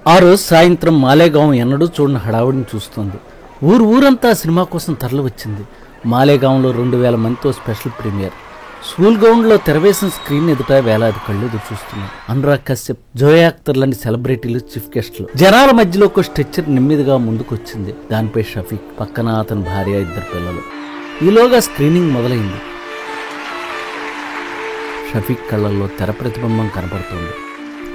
ఆ రోజు సాయంత్రం మాలేగాం ఎన్నడూ చూడని హడావుడిని చూస్తుంది. ఊరంతా సినిమా కోసం తరలి వచ్చింది. మాలేగాంలో 2000 మందితో స్పెషల్ ప్రీమియర్. స్కూల్ గ్రౌండ్లో తెరవేసిన స్క్రీన్ ఎదుట వేలాది కళ్ళు ఎదురు చూస్తున్నాయి. అనురాగ్ కశ్యప్, జోయా అఖ్తర్ లాంటి సెలబ్రిటీలు చీఫ్ గెస్ట్లు. జనాల మధ్యలో ఒక స్ట్రెచ్చర్ నెమ్మదిగా ముందుకు వచ్చింది. దానిపై షఫీక్, పక్కన అతని భార్య, 2 పిల్లలు. ఈలోగా స్క్రీనింగ్ మొదలైంది. షఫీక్ కళ్ళల్లో తెర ప్రతిబింబం కనబడుతుంది.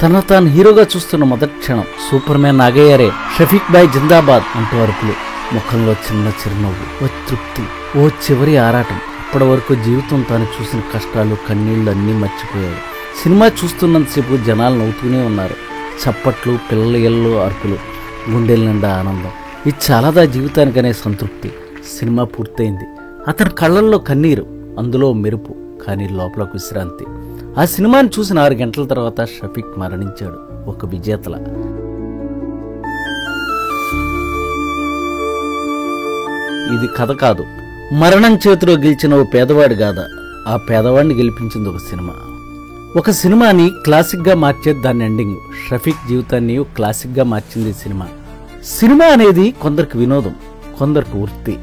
తన తాను హీరోగా చూస్తున్న మొదటి క్షణం. సూపర్ మ్యాన్ ఆగయ్యారే, షఫీక్ బాయ్ జిందాబాద్ అంటూ అరుపులు, ముఖంలో చిన్న చిరునవ్వు, ఓ తృప్తి, ఓ చివరి ఆరాటం. ఇప్పటి వరకు జీవితం తాను చూసిన కష్టాలు, కన్నీళ్లు అన్నీ మర్చిపోయాడు. సినిమా చూస్తున్నంతసేపు జనాలు నవ్వుతూనే ఉన్నారు. చప్పట్లు, పిల్లల ఎల్లు అరుపులు, గుండెల నిండా ఆనందం. ఇది చాలాదా జీవితానికనే సంతృప్తి. సినిమా పూర్తయింది. అతని కళ్ళల్లో కన్నీరు, అందులో మెరుపు, కానీ లోపలకు విశ్రాంతి. ఆ సినిమాని చూసిన 6 గంటల తర్వాత షఫీక్ మరణించాడు, ఒక విజేతల. ఇది కథ కాదు, మరణం చేతిలో గెలిచిన ఓ పేదవాడి గాథ. ఆ పేదవాడిని గెలిపించింది ఒక సినిమా. ఒక సినిమాని క్లాసిక్ గా మార్చేది దాని ఎండింగ్. షఫీక్ జీవితాన్ని ఒక క్లాసిక్ గా మార్చింది సినిమా. సినిమా అనేది కొందరికి వినోదం, కొందరికి వృత్తి,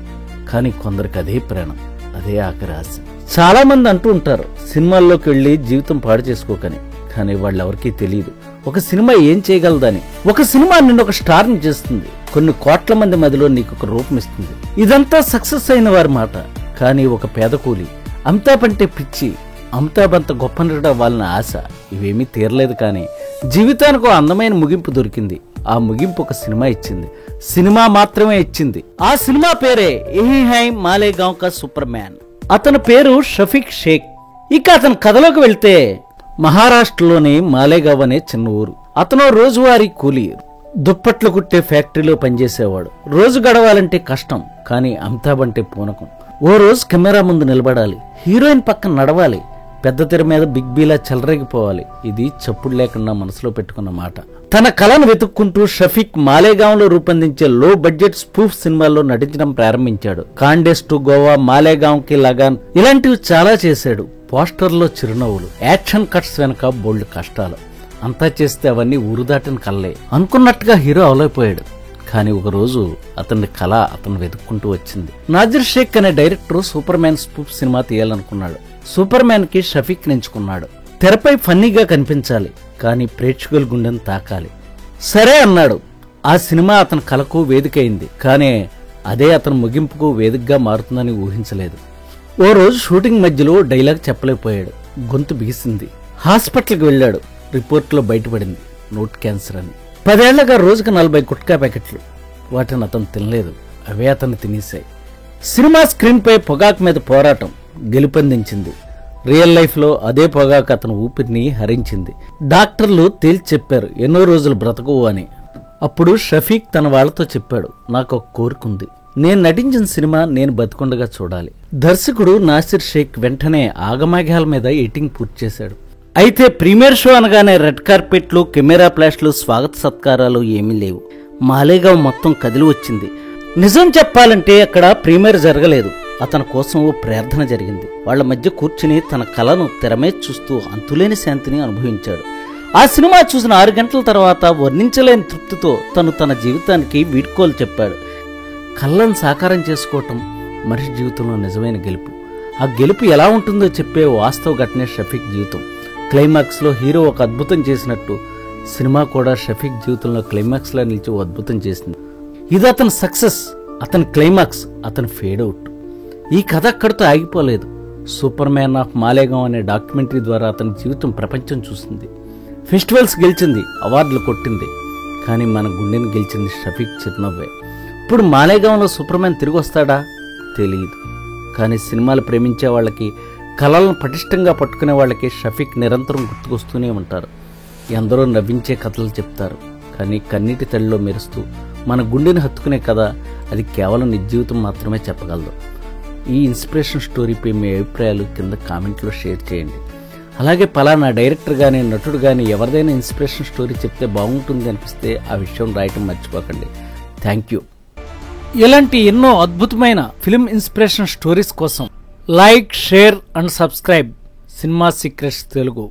కానీ కొందరికి అదే ప్రాణం, అదే ఆఖరి ఆశ. చాలా మంది అంటూ ఉంటారు సినిమాల్లోకి వెళ్లి జీవితం పాడు చేసుకోకని. కానీ వాళ్ళెవరికీ తెలియదు ఒక సినిమా ఏం చేయగలదని. ఒక సినిమా నిన్ను ఒక స్టార్ని చేస్తుంది, కొన్ని కోట్ల మంది మధ్యలో నీకు ఒక రూపం ఇస్తుంది. ఇదంతా సక్సెస్ అయిన వారి మాట. కానీ ఒక పేద కూలి, అమితాబ్ అంటే పిచ్చి, అమితాబ్ అంత గొప్ప నటుడు అవ్వాలన్న ఆశ, ఇవేమీ తీరలేదు. కానీ జీవితానికి ఒక అందమైన ముగింపు దొరికింది. ఆ ముగింపు ఒక సినిమా ఇచ్చింది. సినిమా మాత్రమే ఇచ్చింది. ఆ సినిమా పేరే యహీ హై మాలేగాం కా సూపర్ మ్యాన్. అతని పేరు షఫీక్ షేక్. ఇక అతని కథలోకి వెళ్తే, మహారాష్ట్రలోని మాలేగావ్ అనే చిన్న ఊరు. అతను రోజువారీ కూలీ, దుప్పట్లు కుట్టే ఫ్యాక్టరీలో పనిచేసేవాడు. రోజు గడవాలంటే కష్టం, కానీ అమితాబ్ అంటే పూనకం. ఓ రోజు కెమెరా ముందు నిలబడాలి, హీరోయిన్ పక్కన నడవాలి, పెద్ద తెర మీద బిగ్ బీలా చెలరేగిపోవాలి. ఇది చప్పుడు లేకుండా మనసులో పెట్టుకున్న మాట. తన కళను వెతుక్కుంటూ షఫీక్ మాలేగాంలో రూపొందించే లో బడ్జెట్ స్పూఫ్ సినిమాల్లో నటించడం ప్రారంభించాడు. కాండేస్ టు గోవా, మాలేగాం కి లగాన్ ఇలాంటివి చాలా చేశాడు. పోస్టర్లో చిరునవ్వులు, యాక్షన్ కట్స్ వెనక బోల్డ్ కష్టాలు. అంతా చేస్తే అవన్నీ ఊరుదాటిన కళ్ళే. అనుకున్నట్టుగా హీరో అవలైపోయాడు. కానీ ఒక రోజు అతని కళ అతను వెతుక్కుంటూ వచ్చింది. నాజిర్ షేక్ అనే డైరెక్టర్ సూపర్ మ్యాన్ స్పూఫ్ సినిమా తీయాలనుకున్నాడు. సూపర్ మ్యాన్ కి షఫీక్ ఎంచుకున్నాడు. తెరపై ఫన్నీగా కనిపించాలి, కానీ ప్రేక్షకుల గుండెను తాకాలి. సరే అన్నాడు. ఆ సినిమా అతని కళకు వేదికైంది. కానీ అదే అతని ముగింపుకు వేదికగా మారుతుందని ఊహించలేదు. ఓ రోజు షూటింగ్ మధ్యలో డైలాగ్ చెప్పలేకపోయాడు. గొంతు బిగిసింది. హాస్పిటల్కి వెళ్ళాడు. రిపోర్ట్లో బయటపడింది నోట్ క్యాన్సర్ అని. 10 ఏళ్లుగా రోజుకు 40 గుట్కా ప్యాకెట్లు. వాటిని అతను తినలేదు, అవే అతను తినేశాయి. సినిమా స్క్రీన్ పై పొగాకు మీద పోరాటం గెలుపొందించింది. రియల్ లైఫ్ లో అదే పొగాకు అతను ఊపిరిని హరించింది. డాక్టర్లు తేల్చి చెప్పారు ఎన్నో రోజులు బ్రతకవు అని. అప్పుడు షఫీక్ తన వాళ్లతో చెప్పాడు, నాకు ఒక కోరికుంది. నేను నటించిన సినిమా నేను బతికుండగా చూడాలి. దర్శకుడు నాసిర్ షేక్ వెంటనే ఆగమాగ్యాల మీద ఎడిటింగ్ పూర్తి చేశాడు. అయితే ప్రీమియర్ షో అనగానే రెడ్ కార్పెట్లు, కెమెరా ఫ్లాష్లు, స్వాగత సత్కారాలు ఏమీ లేవు. మాలేగాం మొత్తం కదిలి వచ్చింది. నిజం చెప్పాలంటే అక్కడ ప్రీమియర్ జరగలేదు. అతని కోసం ఓ ప్రార్థన జరిగింది. వాళ్ల మధ్య కూర్చుని తన కళను తెరమీద చూస్తూ అంతులేని శాంతిని అనుభవించాడు. ఆ సినిమా చూసిన 6 గంటల తర్వాత వర్ణించలేని తృప్తితో తన జీవితానికి వీడ్కోలు చెప్పాడు. కళ్ళను సాకారం చేసుకోవటం మనిషి జీవితంలో నిజమైన గెలుపు. ఆ గెలుపు ఎలా ఉంటుందో చెప్పే వాస్తవ ఘటనే షఫీక్ జీవితం. క్లైమాక్స్ లో హీరో ఒక అద్భుతం చేసినట్టు సినిమా కూడా షఫీక్ జీవితంలో క్లైమాక్స్ లా నిలిచి ఓ అద్భుతం చేసింది. ఇది అతని సక్సెస్, అతని క్లైమాక్స్, అతని ఫేడ్ అవుట్. ఈ కథ అక్కడితో ఆగిపోలేదు. సూపర్ మ్యాన్ ఆఫ్ మాలేగాం అనే డాక్యుమెంటరీ ద్వారా అతని జీవితం ప్రపంచం చూసింది. ఫెస్టివల్స్ గెలిచింది, అవార్డులు కొట్టింది. కానీ మన గుండెని గెలిచింది షఫీక్ చిరునవ్వే. ఇప్పుడు మాలేగాంలో సూపర్ మ్యాన్ తిరిగి వస్తాడా తెలియదు. కానీ సినిమాలు ప్రేమించే వాళ్ళకి, కళలను పటిష్టంగా పట్టుకునే వాళ్ళకి షఫీక్ నిరంతరం గుర్తుకొస్తూనే ఉంటారు. ఎందరో నవ్వించే కథలు చెప్తారు, కానీ కన్నీటి తడిలో మెరుస్తూ మన గుండెని హత్తుకునే కథ అది కేవలం నిజ జీవితం మాత్రమే చెప్పగలదు. ఈ ఇన్స్పిరేషన్ స్టోరీపై మీ అభిప్రాయాలు కింద కామెంట్లో షేర్ చేయండి. అలాగే పలానా డైరెక్టర్ కానీ, నటుడు కానీ ఎవరిదైనా ఇన్స్పిరేషన్ స్టోరీ చెప్తే బాగుంటుంది అనిపిస్తే ఆ విషయం రాయటం మర్చిపోకండి. Thank you. ఇలాంటి ఎన్నో అద్భుతమైన ఫిల్మ్ ఇన్స్పిరేషన్ స్టోరీస్ కోసం like, share and subscribe cinema secrets Telugu.